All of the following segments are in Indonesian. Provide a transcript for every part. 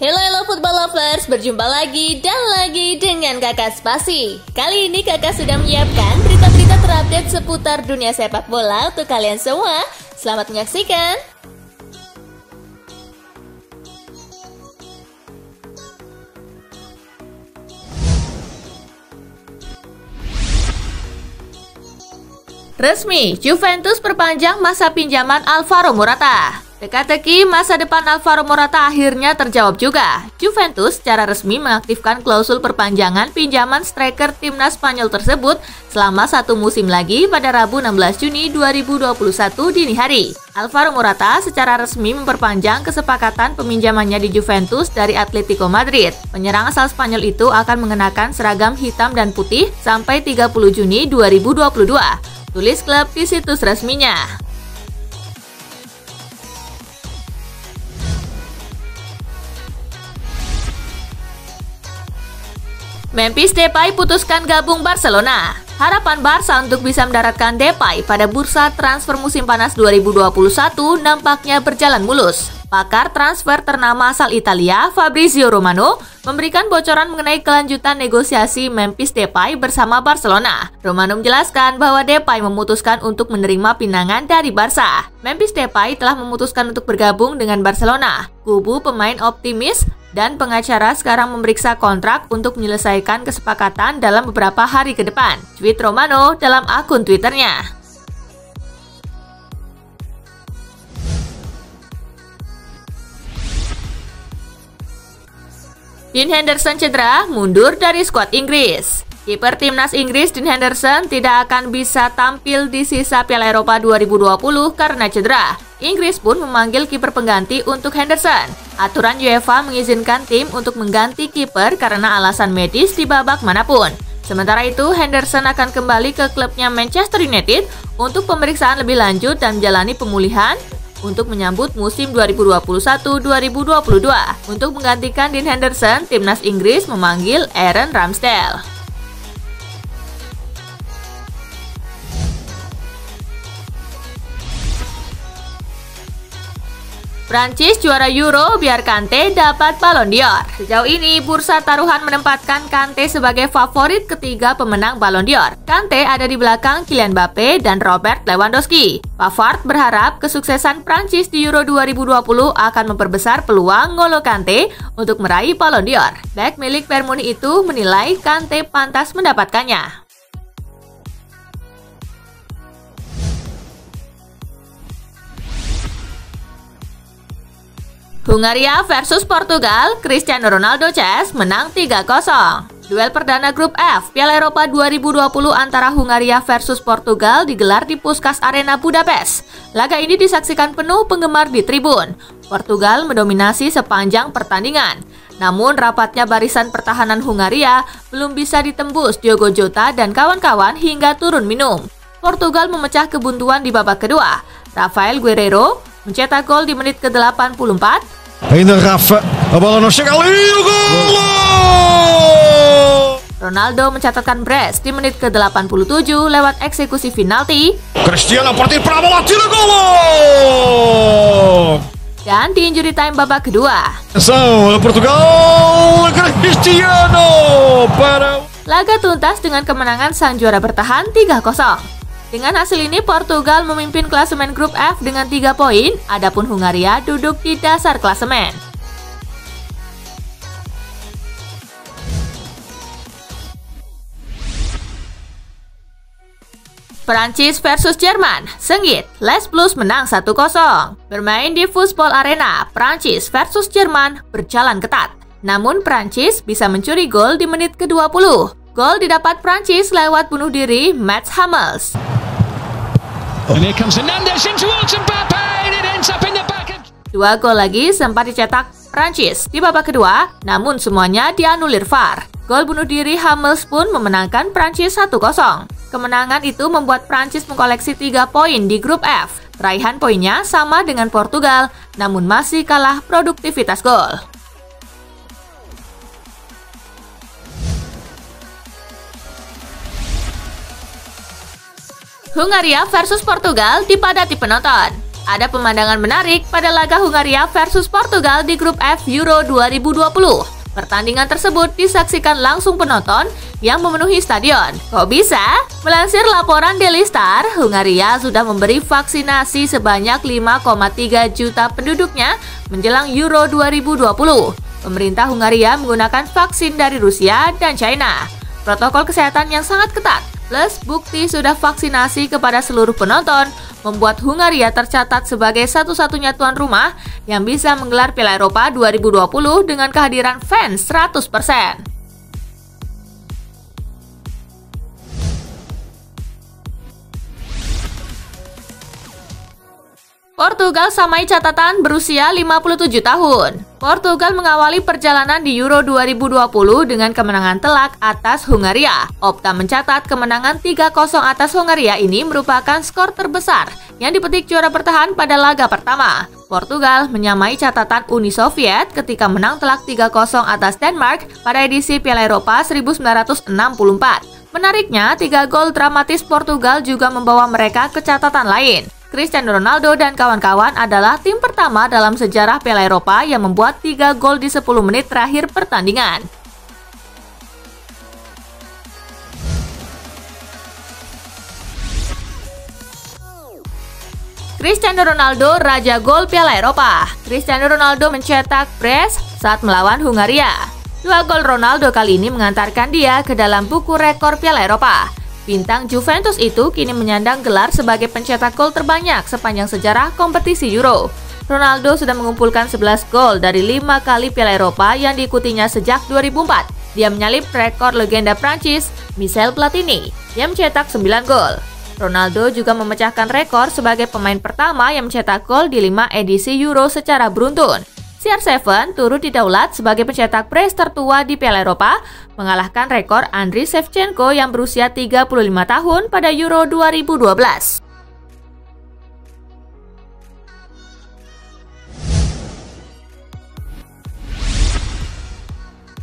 Hello football lovers, berjumpa lagi dan lagi dengan Kakak Spasi. Kali ini Kakak sudah menyiapkan berita-berita terupdate seputar dunia sepak bola untuk kalian semua. Selamat menyaksikan. Resmi, Juventus perpanjang masa pinjaman Alvaro Morata. Teka-teki masa depan Alvaro Morata akhirnya terjawab juga. Juventus secara resmi mengaktifkan klausul perpanjangan pinjaman striker timnas Spanyol tersebut selama 1 musim lagi pada Rabu 16 Juni 2021 dini hari. Alvaro Morata secara resmi memperpanjang kesepakatan peminjamannya di Juventus dari Atletico Madrid. Penyerang asal Spanyol itu akan mengenakan seragam hitam dan putih sampai 30 Juni 2022. Tulis klub di situs resminya. Memphis Depay putuskan gabung Barcelona. Harapan Barca untuk bisa mendaratkan Depay pada bursa transfer musim panas 2021 nampaknya berjalan mulus. Pakar transfer ternama asal Italia, Fabrizio Romano, memberikan bocoran mengenai kelanjutan negosiasi Memphis Depay bersama Barcelona. Romano menjelaskan bahwa Depay memutuskan untuk menerima pinangan dari Barca. Memphis Depay telah memutuskan untuk bergabung dengan Barcelona. Kubu pemain optimis dan pengacara sekarang memeriksa kontrak untuk menyelesaikan kesepakatan dalam beberapa hari ke depan. Tweet Romano dalam akun Twitternya. Dean Henderson cedera, mundur dari skuad Inggris. Kiper timnas Inggris Dean Henderson tidak akan bisa tampil di sisa Piala Eropa 2020 karena cedera. Inggris pun memanggil kiper pengganti untuk Henderson. Aturan UEFA mengizinkan tim untuk mengganti kiper karena alasan medis di babak manapun. Sementara itu, Henderson akan kembali ke klubnya Manchester United untuk pemeriksaan lebih lanjut dan menjalani pemulihan untuk menyambut musim 2021-2022. Untuk menggantikan Dean Henderson, timnas Inggris memanggil Aaron Ramsdale. Prancis juara Euro biar Kante dapat Ballon d'Or. Sejauh ini, bursa taruhan menempatkan Kante sebagai favorit ketiga pemenang Ballon d'Or. Kante ada di belakang Kylian Mbappe dan Robert Lewandowski. Pavard berharap kesuksesan Prancis di Euro 2020 akan memperbesar peluang N'Golo Kante untuk meraih Ballon d'Or. Bek milik Bayern Munich itu menilai Kante pantas mendapatkannya. Hungaria versus Portugal, Cristiano Ronaldo CS menang 3-0. Duel perdana grup F Piala Eropa 2020 antara Hungaria versus Portugal digelar di Puskás Arena Budapest. Laga ini disaksikan penuh penggemar di tribun. Portugal mendominasi sepanjang pertandingan. Namun rapatnya barisan pertahanan Hungaria belum bisa ditembus Diogo Jota dan kawan-kawan hingga turun minum. Portugal memecah kebuntuan di babak kedua. Rafael Guerreiro mencetak gol di menit ke-84. Ainda Rafa, a bola não chega ali, o gol! Ronaldo mencatatkan brace di menit ke-87 lewat eksekusi penalti. Cristiano a partir para a bola, tira gol! Dan di injury time babak kedua. Atenção, Portugal, Cristiano para. Laga tuntas dengan kemenangan sang juara bertahan 3-0. Dengan hasil ini, Portugal memimpin klasemen grup F dengan 3 poin, adapun Hungaria duduk di dasar klasemen. Prancis versus Jerman, sengit, Les Bleus menang 1-0. Bermain di Fußball Arena, Prancis versus Jerman berjalan ketat. Namun Prancis bisa mencuri gol di menit ke-20. Gol didapat Prancis lewat bunuh diri Mats Hummels. And here comes Hernandez in towards Mbappe and it ends up in the back. 2 gol lagi sempat dicetak Prancis di babak kedua, namun semuanya dianulir VAR. Gol bunuh diri Hummels pun memenangkan Prancis 1-0. Kemenangan itu membuat Prancis mengkoleksi 3 poin di grup F. Raihan poinnya sama dengan Portugal, namun masih kalah produktivitas gol. Hungaria versus Portugal dipadati penonton. Ada pemandangan menarik pada laga Hungaria versus Portugal di grup F Euro 2020. Pertandingan tersebut disaksikan langsung penonton yang memenuhi stadion. Kok bisa? Melansir laporan Daily Star, Hungaria sudah memberi vaksinasi sebanyak 5,3 juta penduduknya menjelang Euro 2020. Pemerintah Hungaria menggunakan vaksin dari Rusia dan China. Protokol kesehatan yang sangat ketat, plus bukti sudah vaksinasi kepada seluruh penonton, membuat Hungaria tercatat sebagai satu-satunya tuan rumah yang bisa menggelar Piala Eropa 2020 dengan kehadiran fans 100%. Portugal samai catatan berusia 57 tahun. Portugal mengawali perjalanan di Euro 2020 dengan kemenangan telak atas Hungaria. Opta mencatat kemenangan 3-0 atas Hungaria ini merupakan skor terbesar yang dipetik juara bertahan pada laga pertama. Portugal menyamai catatan Uni Soviet ketika menang telak 3-0 atas Denmark pada edisi Piala Eropa 1964. Menariknya, 3 gol dramatis Portugal juga membawa mereka ke catatan lain. Cristiano Ronaldo dan kawan-kawan adalah tim pertama dalam sejarah Piala Eropa yang membuat 3 gol di 10 menit terakhir pertandingan. Cristiano Ronaldo, Raja Gol Piala Eropa. Cristiano Ronaldo mencetak brace saat melawan Hungaria. 2 gol Ronaldo kali ini mengantarkan dia ke dalam buku rekor Piala Eropa. Bintang Juventus itu kini menyandang gelar sebagai pencetak gol terbanyak sepanjang sejarah kompetisi Euro. Ronaldo sudah mengumpulkan 11 gol dari 5 kali Piala Eropa yang diikutinya sejak 2004. Dia menyalip rekor legenda Prancis, Michel Platini, yang mencetak 9 gol. Ronaldo juga memecahkan rekor sebagai pemain pertama yang mencetak gol di 5 edisi Euro secara beruntun. CR7 turut didaulat sebagai pencetak brace tertua di Piala Eropa, mengalahkan rekor Andriy Shevchenko yang berusia 35 tahun pada Euro 2012.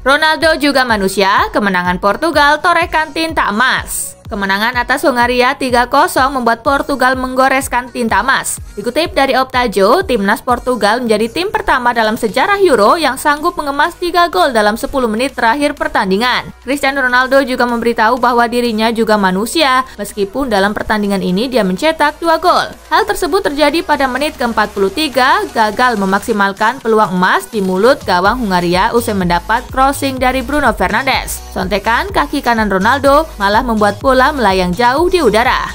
Ronaldo juga manusia, kemenangan Portugal torehkan tinta emas. Kemenangan atas Hungaria 3-0 membuat Portugal menggoreskan tinta emas. Dikutip dari Optajo, timnas Portugal menjadi tim pertama dalam sejarah Euro yang sanggup mengemas 3 gol dalam 10 menit terakhir pertandingan. Cristiano Ronaldo juga memberitahu bahwa dirinya juga manusia, meskipun dalam pertandingan ini dia mencetak 2 gol. Hal tersebut terjadi pada menit ke-43, gagal memaksimalkan peluang emas di mulut gawang Hungaria usai mendapat crossing dari Bruno Fernandes. Sontekan kaki kanan Ronaldo malah membuat bola melayang jauh di udara.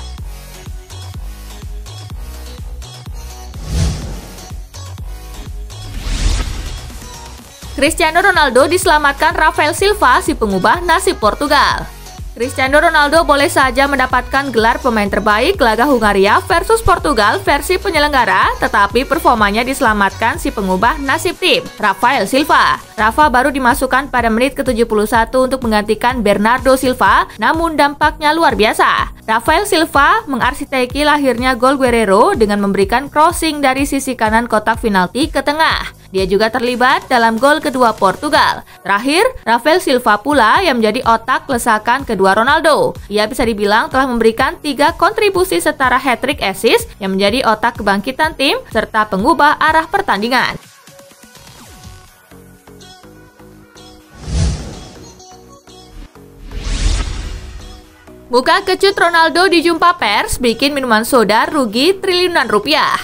Cristiano Ronaldo diselamatkan Rafael Silva, si pengubah nasib Portugal. Cristiano Ronaldo boleh saja mendapatkan gelar pemain terbaik laga Hungaria versus Portugal versi penyelenggara, tetapi performanya diselamatkan si pengubah nasib tim, Rafael Silva. Rafa baru dimasukkan pada menit ke-71 untuk menggantikan Bernardo Silva, namun dampaknya luar biasa. Rafael Silva mengarsiteki lahirnya gol Guerrero dengan memberikan crossing dari sisi kanan kotak penalti ke tengah. Dia juga terlibat dalam gol kedua Portugal. Terakhir, Rafael Silva pula yang menjadi otak lesakan kedua Ronaldo. Ia bisa dibilang telah memberikan 3 kontribusi setara hat-trick assist yang menjadi otak kebangkitan tim serta pengubah arah pertandingan. Muka kecut Ronaldo dijumpa pers bikin minuman soda rugi triliunan rupiah.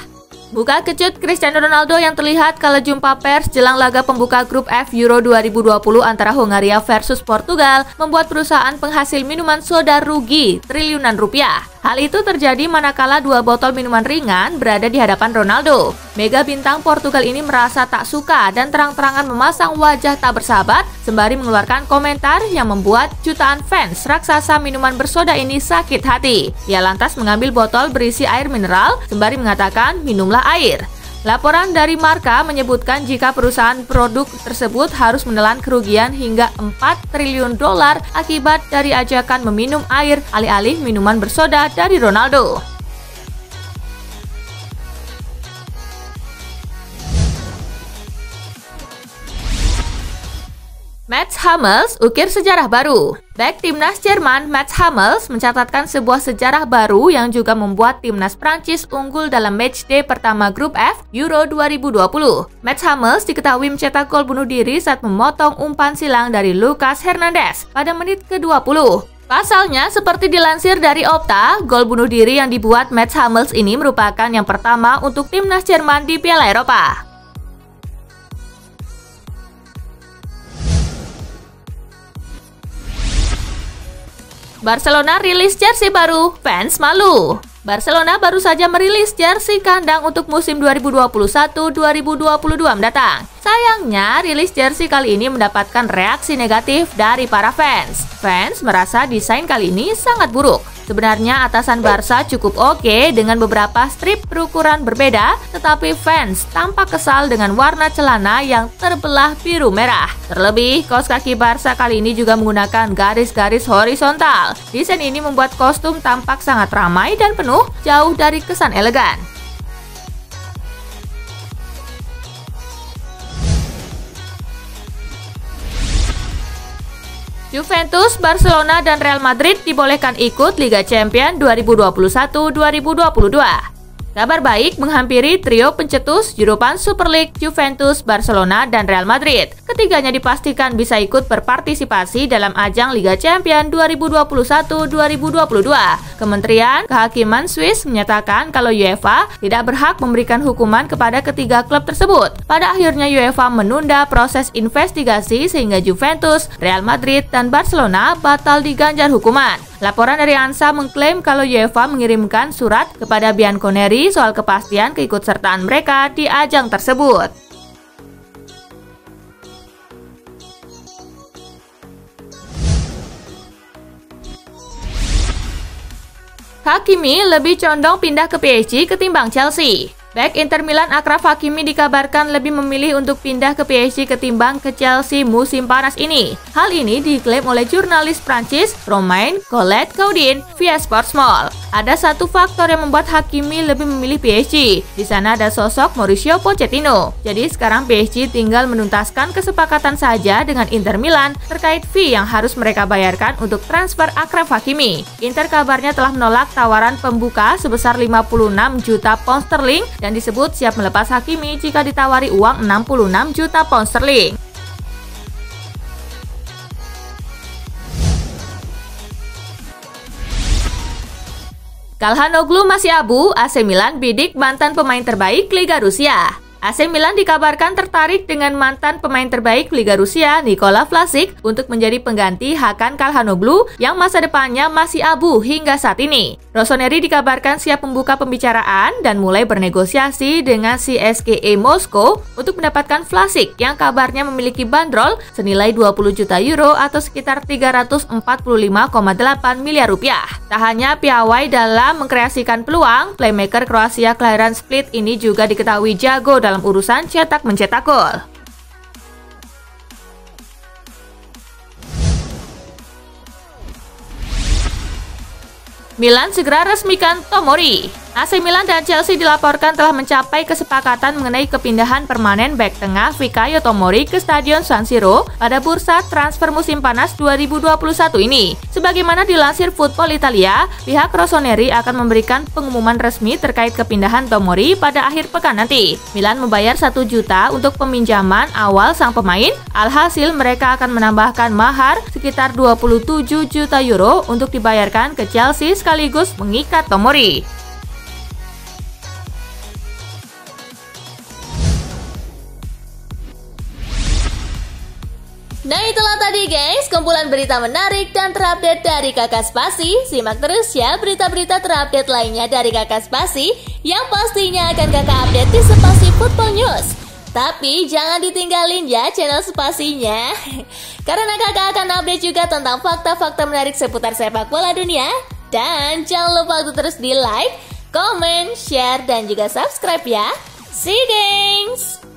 Muka kecut Cristiano Ronaldo yang terlihat kala jumpa pers jelang laga pembuka grup F Euro 2020 antara Hungaria versus Portugal membuat perusahaan penghasil minuman soda rugi triliunan rupiah. Hal itu terjadi manakala 2 botol minuman ringan berada di hadapan Ronaldo. Mega bintang Portugal ini merasa tak suka dan terang-terangan memasang wajah tak bersahabat sembari mengeluarkan komentar yang membuat jutaan fans raksasa minuman bersoda ini sakit hati. Ia lantas mengambil botol berisi air mineral sembari mengatakan, "Minumlah air." Laporan dari Marca menyebutkan jika perusahaan produk tersebut harus menelan kerugian hingga 4 triliun dolar akibat dari ajakan meminum air alih-alih minuman bersoda dari Ronaldo. Mats Hummels ukir sejarah baru. Bek timnas Jerman Mats Hummels mencatatkan sebuah sejarah baru yang juga membuat timnas Prancis unggul dalam matchday pertama grup F Euro 2020. Mats Hummels diketahui mencetak gol bunuh diri saat memotong umpan silang dari Lucas Hernandez pada menit ke-20. Pasalnya, seperti dilansir dari Opta, gol bunuh diri yang dibuat Mats Hummels ini merupakan yang pertama untuk timnas Jerman di Piala Eropa. Barcelona rilis jersey baru, fans malu. Barcelona baru saja merilis jersey kandang untuk musim 2021-2022 mendatang. Sayangnya, rilis jersey kali ini mendapatkan reaksi negatif dari para fans. Fans merasa desain kali ini sangat buruk. Sebenarnya atasan Barca cukup oke dengan beberapa strip berukuran berbeda, tetapi fans tampak kesal dengan warna celana yang terbelah biru merah. Terlebih, kaos kaki Barca kali ini juga menggunakan garis-garis horizontal. Desain ini membuat kostum tampak sangat ramai dan penuh, jauh dari kesan elegan. Juventus, Barcelona, dan Real Madrid dibolehkan ikut Liga Champions 2021-2022. Kabar baik menghampiri trio pencetus European Super League Juventus, Barcelona, dan Real Madrid. Ketiganya dipastikan bisa ikut berpartisipasi dalam ajang Liga Champions 2021-2022. Kementerian Kehakiman Swiss menyatakan kalau UEFA tidak berhak memberikan hukuman kepada ketiga klub tersebut. Pada akhirnya UEFA menunda proses investigasi sehingga Juventus, Real Madrid, dan Barcelona batal diganjar hukuman. Laporan dari ANSA mengklaim kalau UEFA mengirimkan surat kepada Bianconeri soal kepastian keikutsertaan mereka di ajang tersebut. Hakimi lebih condong pindah ke PSG ketimbang Chelsea. Bek Inter Milan Achraf Hakimi dikabarkan lebih memilih untuk pindah ke PSG ketimbang ke Chelsea musim panas ini. Hal ini diklaim oleh jurnalis Prancis Romain Colette Caudin via Sportsmall. Ada satu faktor yang membuat Hakimi lebih memilih PSG. Di sana ada sosok Mauricio Pochettino. Jadi sekarang PSG tinggal menuntaskan kesepakatan saja dengan Inter Milan terkait fee yang harus mereka bayarkan untuk transfer Achraf Hakimi. Inter kabarnya telah menolak tawaran pembuka sebesar 56 juta pound sterling dan disebut siap melepas Hakimi jika ditawari uang 66 juta pound sterling. Calhanoglu masih abu, AC Milan bidik mantan pemain terbaik Liga Rusia. AC Milan dikabarkan tertarik dengan mantan pemain terbaik Liga Rusia Nikola Vlasic untuk menjadi pengganti Hakan Calhanoglu yang masa depannya masih abu hingga saat ini. Rossoneri dikabarkan siap membuka pembicaraan dan mulai bernegosiasi dengan CSKA Moskow untuk mendapatkan Vlasic yang kabarnya memiliki bandrol senilai 20 juta euro atau sekitar 345,8 miliar rupiah. Tak hanya piawai dalam mengkreasikan peluang, playmaker Kroasia kelahiran Split ini juga diketahui jago dalam urusan cetak-mencetak gol. Milan segera resmikan Tomori. AC Milan dan Chelsea dilaporkan telah mencapai kesepakatan mengenai kepindahan permanen bek tengah Fikayo Tomori ke Stadion San Siro pada bursa transfer musim panas 2021 ini. Sebagaimana dilansir Football Italia, pihak Rossoneri akan memberikan pengumuman resmi terkait kepindahan Tomori pada akhir pekan nanti. Milan membayar 1 juta untuk peminjaman awal sang pemain, alhasil mereka akan menambahkan mahar sekitar 27 juta euro untuk dibayarkan ke Chelsea sekaligus mengikat Tomori. Nah itulah tadi guys, kumpulan berita menarik dan terupdate dari Kakak Spasi. Simak terus ya berita-berita terupdate lainnya dari Kakak Spasi yang pastinya akan Kakak update di Spasi Football News. Tapi jangan ditinggalin ya channel Spasinya, karena Kakak akan update juga tentang fakta-fakta menarik seputar sepak bola dunia. Dan jangan lupa untuk terus di like, comment, share, dan juga subscribe ya. See you guys!